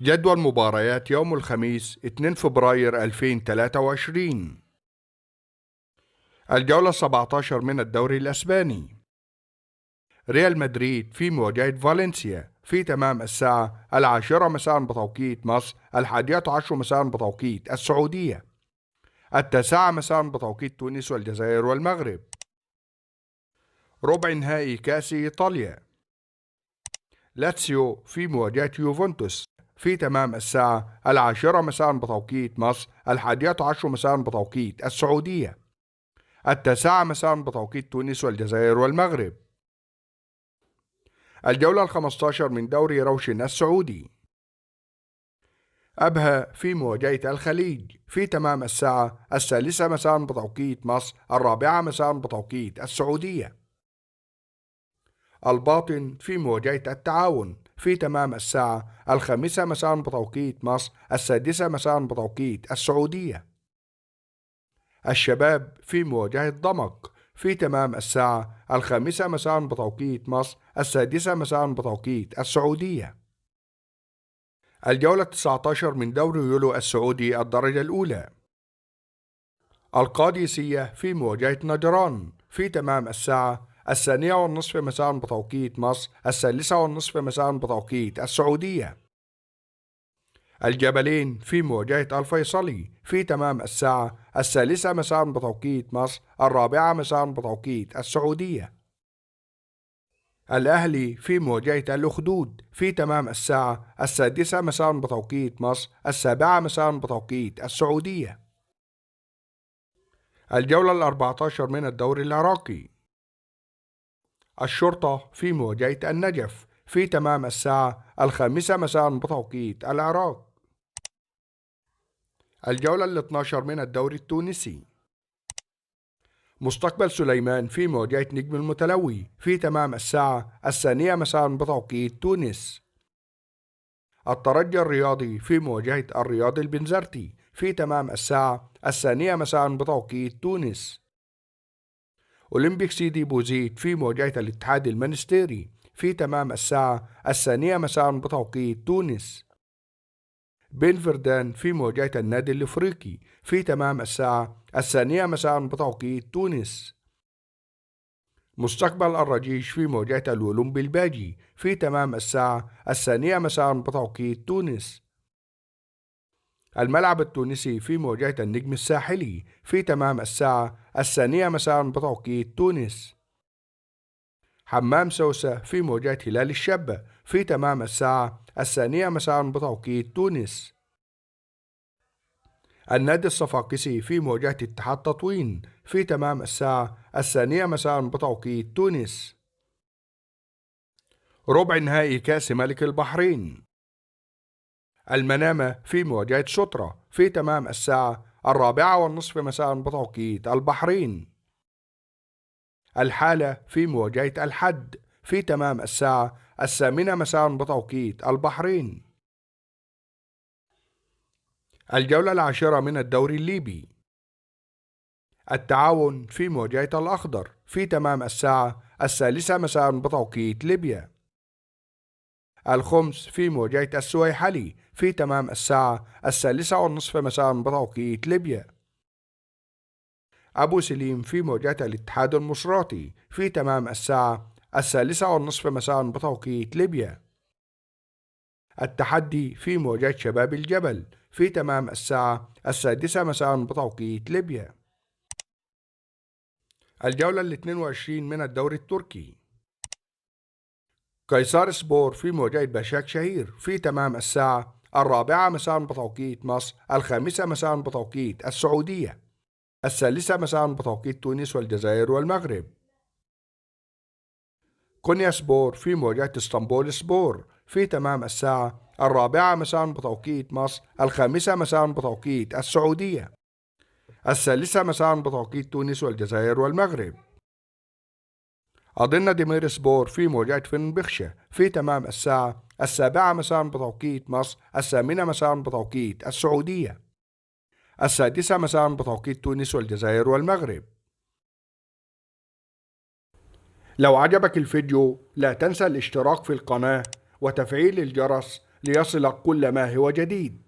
جدول مباريات يوم الخميس 2 فبراير 2023. الجولة 17 من الدوري الأسباني. ريال مدريد في مواجهة فالنسيا في تمام الساعة 10 مساء بتوقيت مصر، 11 مساء بتوقيت السعودية، 9 مساء بتوقيت تونس والجزائر والمغرب. ربع نهائي كأس إيطاليا. لاتسيو في مواجهة يوفنتوس في تمام الساعة 10 مساء بتوقيت مصر، 11 مساء بتوقيت السعودية، 9 مساء بتوقيت تونس والجزائر والمغرب. الجولة 15 من دوري روشن السعودي. أبها في مواجهة الخليج في تمام الساعة 3 مساء بتوقيت مصر، 4 مساء بتوقيت السعودية. الباطن في مواجهة التعاون في تمام الساعة 5 مساء بتوقيت مصر، 6 مساء بتوقيت السعودية. الشباب في مواجهة ضمك في تمام الساعة 5 مساء بتوقيت مصر، 6 مساء بتوقيت السعودية. الجولة 19 من دوري يولو السعودي الدرجة الأولى. القادسية في مواجهة نجران في تمام الساعة 2:30 مساء بتوقيت مصر، 3:30 مساء بتوقيت السعودية. الجبلين في مواجهة الفيصلي في تمام الساعة 3 مساء بتوقيت مصر، 4 مساء بتوقيت السعودية. الأهلي في مواجهة الأخدود في تمام الساعة 6 مساء بتوقيت مصر، 7 مساء بتوقيت السعودية. الجولة 14 من الدوري العراقي. الشرطة في مواجهة النجف في تمام الساعة 5 مساء بتوقيت العراق. الجولة 12 من الدوري التونسي. مستقبل سليمان في مواجهة نجم المتلوي في تمام الساعة 2 مساء بتوقيت تونس. الترجي الرياضي في مواجهة الرياض البنزرتي في تمام الساعة 2 مساء بتوقيت تونس. أولمبيك سيدي بوزيد في مواجهة الاتحاد المنستيري في تمام الساعة 2 مساء بتوقيت تونس. بن فردان في مواجهة النادي الإفريقي في تمام الساعة 2 مساء بتوقيت تونس. مستقبل الرجيش في مواجهة الأولمبي الباجي في تمام الساعة 2 مساء بتوقيت تونس. الملعب التونسي في مواجهة النجم الساحلي في تمام الساعة 2 مساء بتوقيت تونس. حمام سوسة في مواجهة هلال الشابة في تمام الساعة 2 مساء بتوقيت تونس. النادي الصفاقسي في مواجهة اتحاد تطوين في تمام الساعة 2 مساء بتوقيت تونس. ربع نهائي كأس ملك البحرين. المنامة في مواجهة شطرة في تمام الساعة 4:30 مساء بتوقيت البحرين. الحالة في مواجهة الحد في تمام الساعة 8 مساء بتوقيت البحرين. الجولة 10 من الدوري الليبي. التعاون في مواجهة الأخضر في تمام الساعة 3 مساء بتوقيت ليبيا. الخمس في مواجهة السويحلي في تمام الساعة 3:30 مساء بتوقيت ليبيا. أبو سليم في مواجهة الاتحاد المصراتي في تمام الساعة 3:30 مساء بتوقيت ليبيا. التحدي في مواجهة شباب الجبل في تمام الساعة 6 مساء بتوقيت ليبيا. الجولة 22 من الدوري التركي. قيصر سبور في مواجهة باشاك شهير في تمام الساعة 4 مساء بتوقيت مصر، 5 مساء بتوقيت السعودية، 3 مساء بتوقيت تونس والجزائر والمغرب. كونيا سبور في مواجهة اسطنبول سبور في تمام الساعة 4 مساء بتوقيت مصر، 5 مساء بتوقيت السعودية، 3 مساء بتوقيت تونس والجزائر والمغرب. أضنا دمير سبور في مواجهة فنبخشة في تمام الساعة 7 مساء بتوقيت مصر، 8 مساء بتوقيت السعودية، 6 مساء بتوقيت تونس والجزائر والمغرب. لو عجبك الفيديو لا تنسى الاشتراك في القناة وتفعيل الجرس ليصلك كل ما هو جديد.